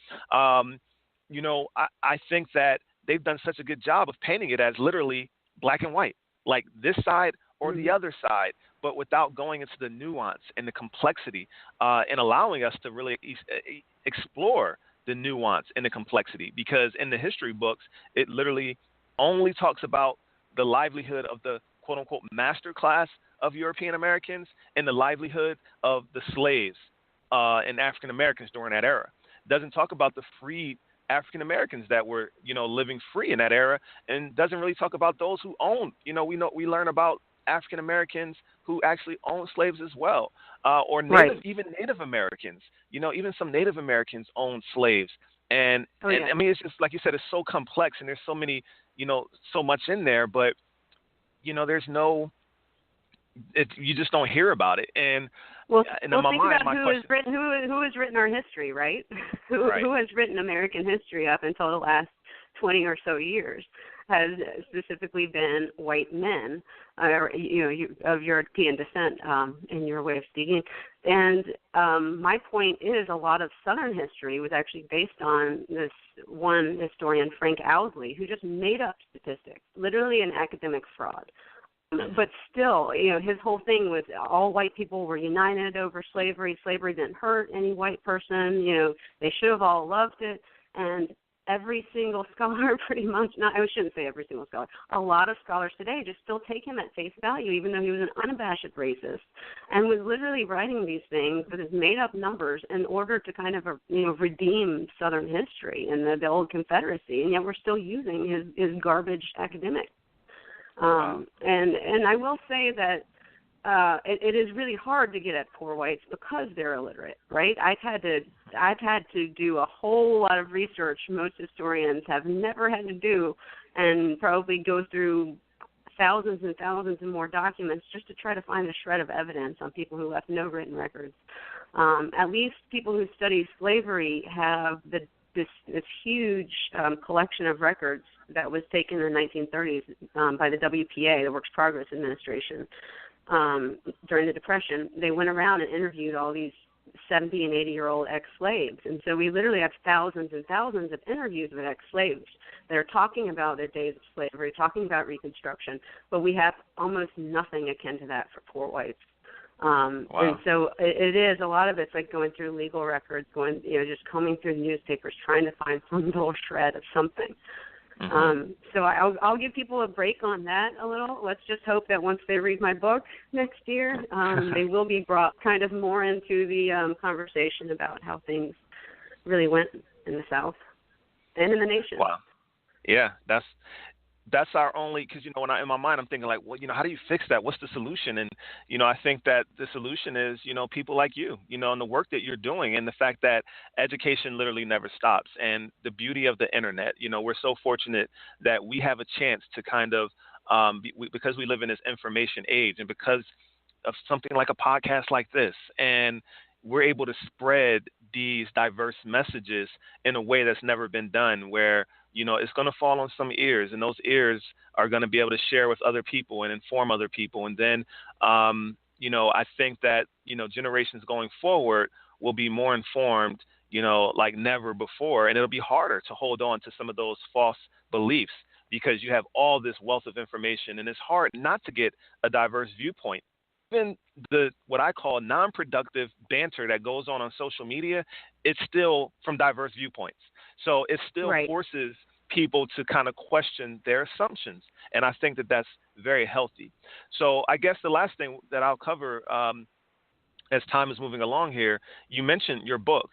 you know, I think that they've done such a good job of painting it as literally black and white, like this side or the other side, but without going into the nuance and the complexity and allowing us to really explore the nuance and the complexity. Because in the history books, it literally only talks about the livelihood of the quote-unquote master class of European Americans and the livelihood of the slaves and African Americans during that era. It doesn't talk about the freed African Americans that were, you know, living free in that era, and doesn't really talk about those who owned. You know, we learn about African Americans who actually owned slaves as well, or even Native Americans. You know, even some Native Americans owned slaves, and I mean, it's just like you said, it's so complex, and there's so many, you know, so much in there, but you know, there's no, you just don't hear about it. And think about who has written our history, right? Who has written American history up until the last 20 or so years has specifically been white men, or, you know, of European descent, in your way of speaking. And my point is, a lot of Southern history was actually based on this one historian, Frank Owsley, who just made up statistics, literally an academic fraud. But still, you know, his whole thing was all white people were united over slavery. Slavery didn't hurt any white person. You know, they should have all loved it. And every single scholar pretty much, I shouldn't say every single scholar, a lot of scholars today just still take him at face value, even though he was an unabashed racist and was literally writing these things with his made-up numbers in order to kind of, you know, redeem Southern history and the old Confederacy. And yet we're still using his garbage academic And I will say that it is really hard to get at poor whites because they're illiterate, right? I've had to do a whole lot of research most historians have never had to do, and probably go through thousands and thousands of more documents just to try to find a shred of evidence on people who left no written records. At least people who study slavery have this huge collection of records that was taken in the 1930s by the WPA, the Works Progress Administration, during the Depression. They went around and interviewed all these 70 and 80-year-old ex-slaves. And so we literally have thousands and thousands of interviews with ex-slaves that are talking about their days of slavery, talking about Reconstruction, but we have almost nothing akin to that for poor whites. Wow. And so it is, a lot of it's like going through legal records, just combing through newspapers, trying to find some little shred of something. Mm-hmm. So I'll give people a break on that a little. Let's just hope that once they read my book next year, they will be brought kind of more into the conversation about how things really went in the South and in the nation. Wow. Yeah, that's our only, because, when in my mind I'm thinking like, well, how do you fix that? What's the solution? And, I think that the solution is, people like you, and the work that you're doing, and the fact that education literally never stops, and the beauty of the internet. We're so fortunate that we have a chance to kind of, because we live in this information age, and because of something like a podcast like this, and we're able to spread these diverse messages in a way that's never been done, where it's going to fall on some ears, and those ears are going to be able to share with other people and inform other people. And then, I think that, generations going forward will be more informed, like never before. And it'll be harder to hold on to some of those false beliefs because you have all this wealth of information, and it's hard not to get a diverse viewpoint. Even what I call non-productive banter that goes on social media, it's still from diverse viewpoints. So it still forces people to kind of question their assumptions. And I think that that's very healthy. So I guess the last thing that I'll cover as time is moving along here, you mentioned your book.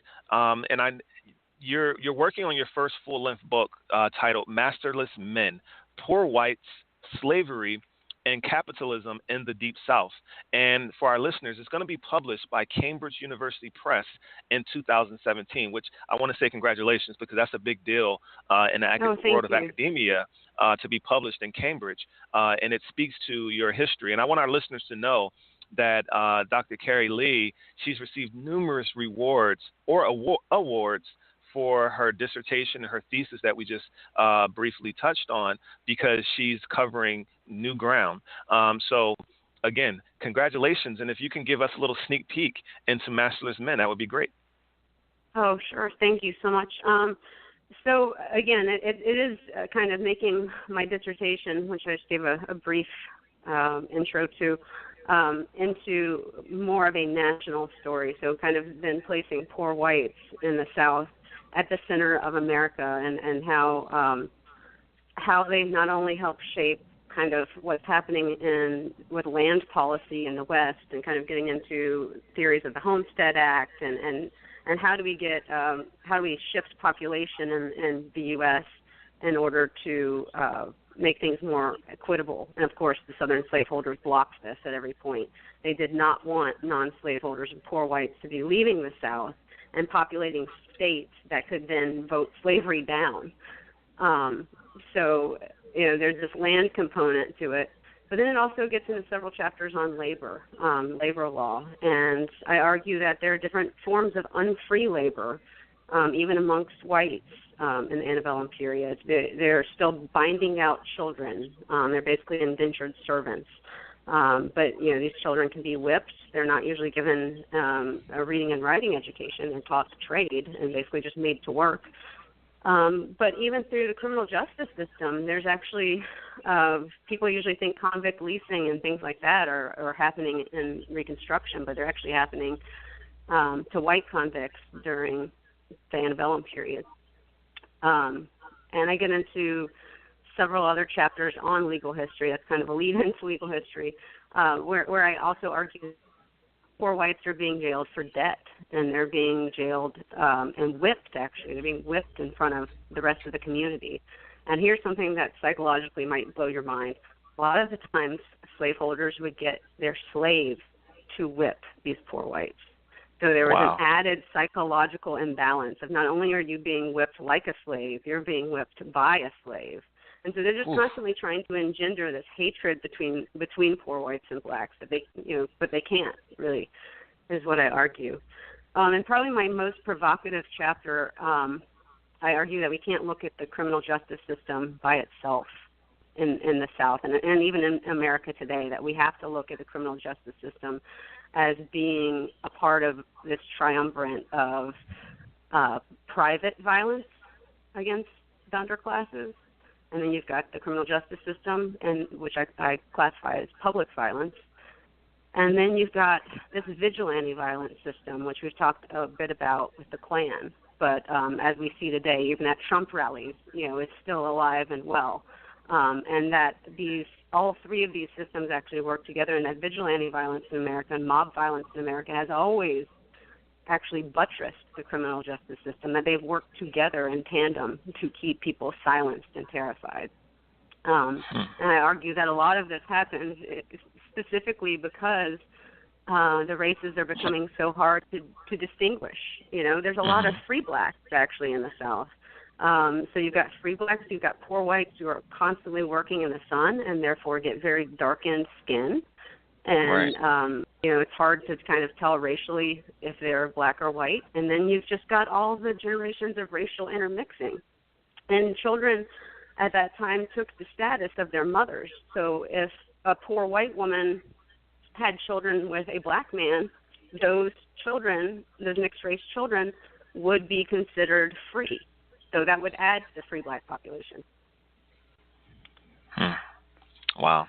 You're working on your first full-length book titled Masterless Men, Poor Whites, Slavery, and Capitalism in the Deep South. And for our listeners, it's going to be published by Cambridge University Press in 2017, which I want to say congratulations, because that's a big deal in the world of academia to be published in Cambridge. And it speaks to your history. And I want our listeners to know that Dr. Keri Leigh, she's received numerous rewards or awards for her dissertation and her thesis that we just briefly touched on, because she's covering new ground. So, again, congratulations. And if you can give us a little sneak peek into Masterless Men, that would be great. Oh, sure. Thank you so much. So, again, it is kind of making my dissertation, which I just gave a brief intro to, into more of a national story. So kind of then placing poor whites in the South at the center of America, and how they not only help shape kind of what's happening with land policy in the West, and kind of getting into theories of the Homestead Act, and how do we shift population in the U.S. in order to make things more equitable. And of course, the Southern slaveholders blocked this at every point. They did not want non-slaveholders and poor whites to be leaving the South and populating states that could then vote slavery down. So, there's this land component to it. But then it also gets into several chapters on labor law. And I argue that there are different forms of unfree labor, even amongst whites in the antebellum period. They're still binding out children. They're basically indentured servants. But, these children can be whipped. They're not usually given a reading and writing education. They're taught to trade and basically just made to work. But even through the criminal justice system, there's actually people usually think convict leasing and things like that are happening in Reconstruction, but they're actually happening to white convicts during the antebellum period. And I get into several other chapters on legal history. That's kind of a lead into legal history, where I also argue poor whites are being jailed for debt, and they're being jailed and whipped, actually. They're being whipped in front of the rest of the community. And here's something that psychologically might blow your mind. a lot of the times slaveholders would get their slaves to whip these poor whites. So there was an added psychological imbalance of not only are you being whipped like a slave, you're being whipped by a slave. And so they're just constantly trying to engender this hatred between poor whites and blacks that they, but they can't really, is what I argue. And probably my most provocative chapter, I argue that we can't look at the criminal justice system by itself in the South and even in America today, that we have to look at the criminal justice system as being a part of this triumvirate of private violence against the underclasses, and then you've got the criminal justice system, and which I classify as public violence, and then you've got this vigilante violence system, which we've talked a bit about with the Klan, but as we see today, even at Trump rallies, it's still alive and well, and that all three of these systems actually work together, and that vigilante violence in America and mob violence in America has always actually buttressed the criminal justice system, that they've worked together in tandem to keep people silenced and terrified. And I argue that a lot of this happens specifically because the races are becoming so hard to distinguish. There's a lot of free blacks actually in the South. So you've got free blacks, you've got poor whites who are constantly working in the sun and therefore get very darkened skin. And, it's hard to kind of tell racially if they're black or white. And then you've just got all the generations of racial intermixing. And children at that time took the status of their mothers. So if a poor white woman had children with a black man, those mixed-race children, would be considered free. So that would add to the free black population. Wow.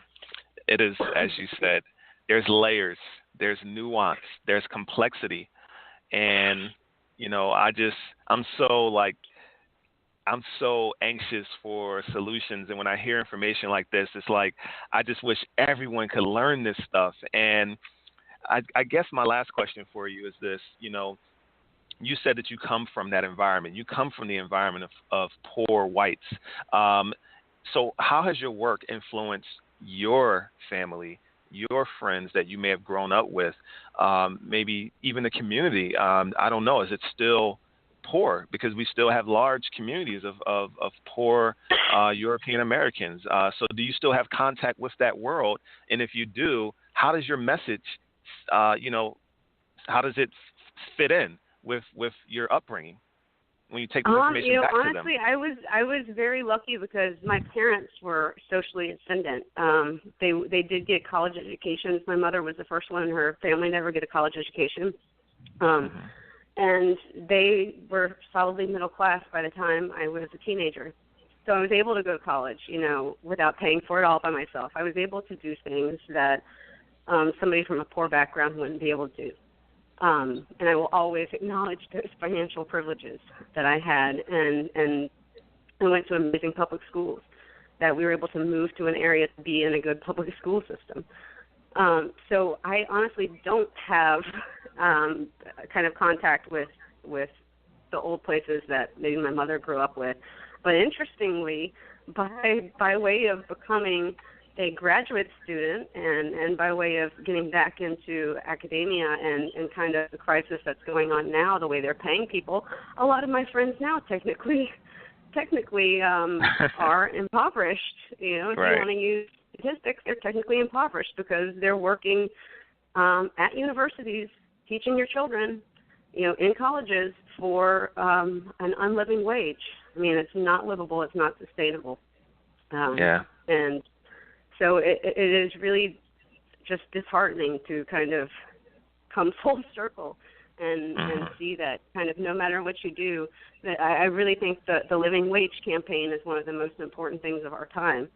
It is, as you said, there's layers, there's nuance, there's complexity. And, I'm so anxious for solutions. And when I hear information like this, it's like, I just wish everyone could learn this stuff. And I guess my last question for you is this, you said that you come from that environment. You come from the environment of poor whites. So how has your work influenced your family, your friends that you may have grown up with, maybe even the community? I don't know. Is it still poor? Because we still have large communities of poor European Americans. So do you still have contact with that world? And if you do, how does your message, how does it fit in with your upbringing when you take the information back honestly, to them? Honestly, I was very lucky because my parents were socially ascendant. They did get college educations. My mother was the first one in her family to ever get a college education. And they were solidly middle class by the time I was a teenager. So I was able to go to college, without paying for it all by myself. I was able to do things that somebody from a poor background wouldn't be able to do. And I will always acknowledge those financial privileges that I had. And I went to amazing public schools, that we were able to move to an area to be in a good public school system. So I honestly don't have kind of contact with the old places that maybe my mother grew up with. But interestingly, by way of becoming a graduate student and by way of getting back into academia and kind of the crisis that's going on now, the way they're paying people, a lot of my friends now technically are impoverished. If you want to use statistics, they're technically impoverished because they're working at universities, teaching your children, in colleges for an unliving wage. I mean, it's not livable. It's not sustainable. And so it is really just disheartening to kind of come full circle and see that kind of no matter what you do, that I really think that the living wage campaign is one of the most important things of our time,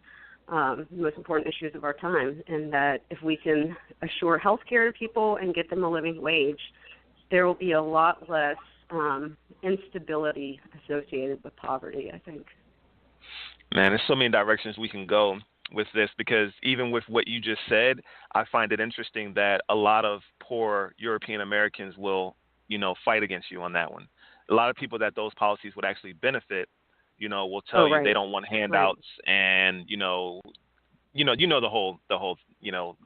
the most important issues of our time, and that if we can assure health care to people and get them a living wage, there will be a lot less instability associated with poverty, I think. Man, there's so many directions we can go with this, because even with what you just said, I find it interesting that a lot of poor European Americans will, fight against you on that one. A lot of people that those policies would actually benefit, will tell you they don't want handouts and, you know the whole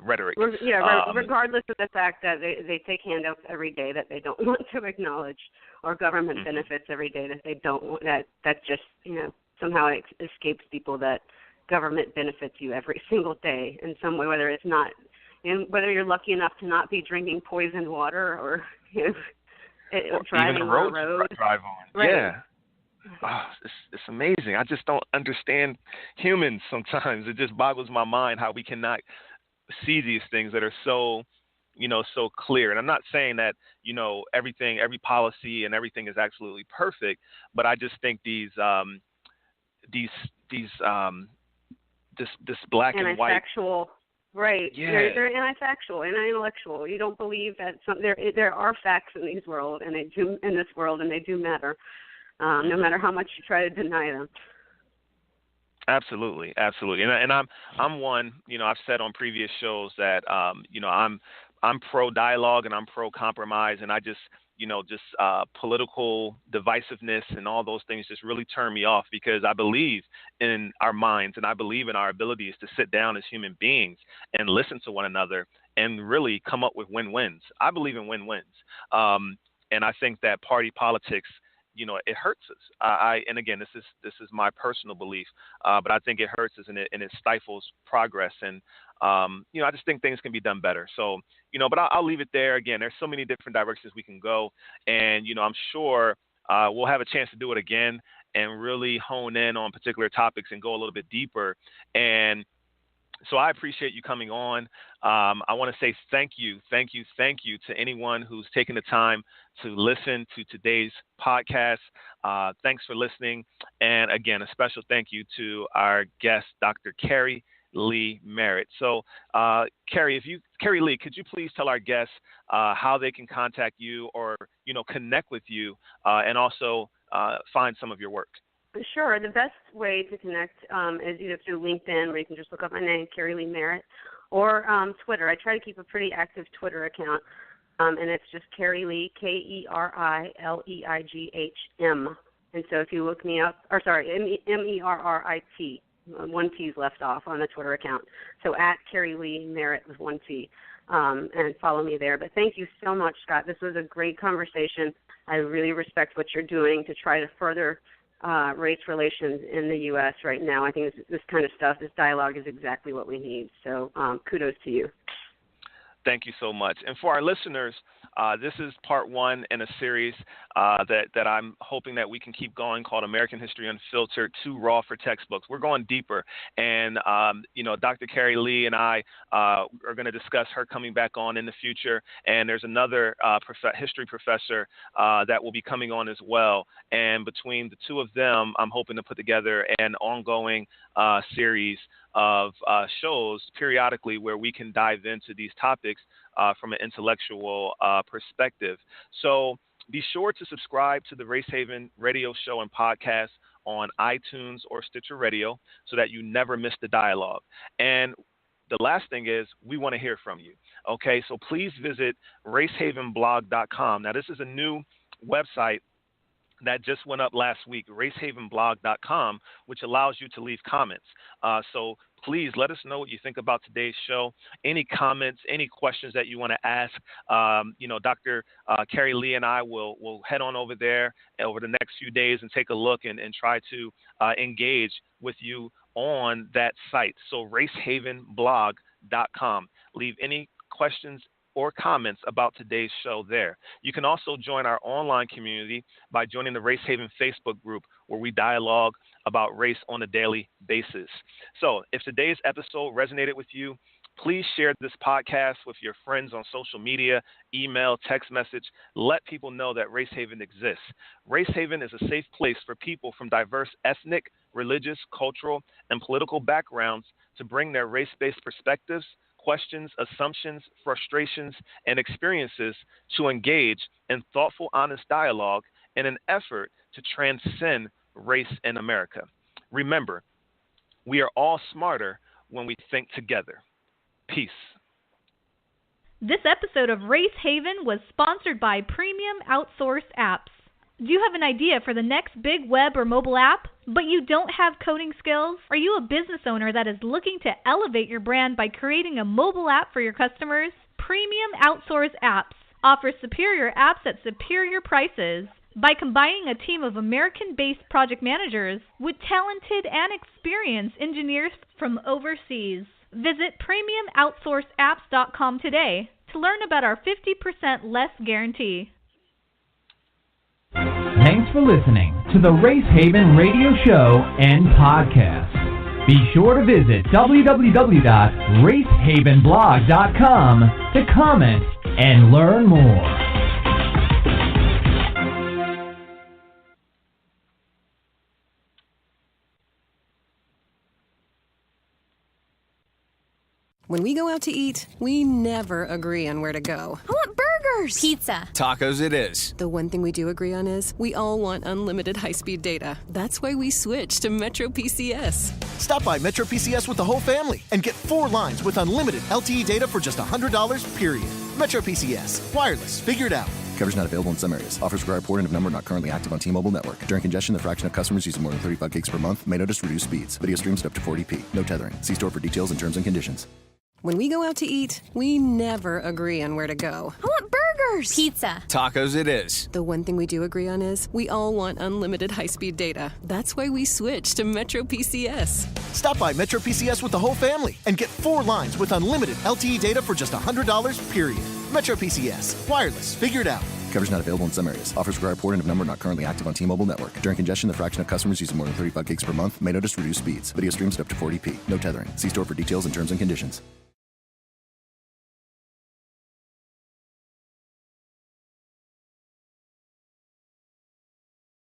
rhetoric. Regardless of the fact that they take handouts every day that they don't want to acknowledge, or government benefits every day that they don't want, that just somehow it escapes people that government benefits you every single day in some way, whether it's not, and whether you're lucky enough to not be drinking poisoned water or driving even the on a road. Drive on. Right. Yeah. Oh, it's amazing. I just don't understand humans sometimes. It just boggles my mind how we cannot see these things that are so, so clear. And I'm not saying that, every policy and everything is absolutely perfect, but I just think this black and white. Anti-factual. Right. Yeah. They're anti-factual, anti-intellectual. You don't believe that there are facts in this world, and they do matter. No matter how much you try to deny them. Absolutely, and I'm one. I've said on previous shows that I'm pro dialogue and I'm pro compromise, and I just political divisiveness and all those things just really turn me off, because I believe in our minds and I believe in our abilities to sit down as human beings and listen to one another and really come up with win-wins. I believe in win-wins, and I think that party politics, it hurts us. And again, this is my personal belief, but I think it hurts us and it stifles progress. And I just think things can be done better. So, but I'll leave it there. Again, there's so many different directions we can go, and I'm sure we'll have a chance to do it again and really hone in on particular topics and go a little bit deeper. And so I appreciate you coming on. I want to say thank you to anyone who's taken the time to listen to today's podcast. Thanks for listening. And again, a special thank you to our guest, Dr. Keri Leigh Merritt. So, Keri Leigh, could you please tell our guests how they can contact you or, connect with you and also find some of your work? Sure. The best way to connect is either through LinkedIn, where you can just look up my name, Keri Leigh Merritt, or Twitter. I try to keep a pretty active Twitter account, and it's just Keri Leigh, KeriLeighM. And so if you look me up, Merrit, one T's left off on the Twitter account. So at Keri Leigh Merritt with one T, and follow me there. But thank you so much, Scott. This was a great conversation. I really respect what you're doing to try to further race relations in the U.S. right now. I think this kind of stuff, this dialogue is exactly what we need. So kudos to you. Thank you so much. And for our listeners, this is part one in a series that I'm hoping that we can keep going, called American History Unfiltered, Too Raw for Textbooks. We're going deeper. And, Dr. Keri Leigh and I are going to discuss her coming back on in the future. And there's another history professor that will be coming on as well. And between the two of them, I'm hoping to put together an ongoing series of shows periodically where we can dive into these topics from an intellectual perspective. So be sure to subscribe to the Race Haven radio show and podcast on iTunes or Stitcher Radio so that you never miss the dialogue. And the last thing is, we want to hear from you. Okay, so please visit racehavenblog.com. Now, this is a new website that just went up last week, racehavenblog.com, which allows you to leave comments. So please let us know what you think about today's show. Any comments, any questions that you want to ask, Dr. Keri Leigh and I will head on over there over the next few days and take a look and try to engage with you on that site. So racehavenblog.com. Leave any questions or comments about today's show there. You can also join our online community by joining the Race Haven Facebook group, where we dialogue about race on a daily basis. So if today's episode resonated with you, please share this podcast with your friends on social media, email, text message. Let people know that Race Haven exists. Race Haven is a safe place for people from diverse ethnic, religious, cultural, and political backgrounds to bring their race-based perspectives, questions, assumptions, frustrations, and experiences to engage in thoughtful, honest dialogue in an effort to transcend race in America. Remember, we are all smarter when we think together. Peace. This episode of Race Haven was sponsored by Premium Outsourced Apps. Do you have an idea for the next big web or mobile app, but you don't have coding skills? Are you a business owner that is looking to elevate your brand by creating a mobile app for your customers? Premium Outsource Apps offers superior apps at superior prices by combining a team of American-based project managers with talented and experienced engineers from overseas. Visit premiumoutsourceapps.com today to learn about our 50% less guarantee. Thanks for listening to the Race Haven Radio Show and Podcast. Be sure to visit www.racehavenblog.com to comment and learn more. When we go out to eat, we never agree on where to go. I want burgers. Pizza. Tacos it is. The one thing we do agree on is we all want unlimited high-speed data. That's why we switched to Metro PCS. Stop by Metro PCS with the whole family and get 4 lines with unlimited LTE data for just $100, period. Metro PCS. Wireless. Figure it out. Coverage not available in some areas. Offers require port and of number not currently active on T-Mobile network. During congestion, the fraction of customers using more than 35 gigs per month may notice reduced speeds. Video streams at up to 40p. No tethering. See store for details and terms and conditions. When we go out to eat, we never agree on where to go. I want burgers. Pizza. Tacos it is. The one thing we do agree on is we all want unlimited high-speed data. That's why we switched to Metro PCS. Stop by Metro PCS with the whole family and get 4 lines with unlimited LTE data for just $100, period. Metro PCS. Wireless. Figure it out. Coverage not available in some areas. Offers require port and of number not currently active on T-Mobile network. During congestion, the fraction of customers using more than 35 gigs per month may notice reduced speeds. Video streams at up to 40p. No tethering. See store for details and terms and conditions.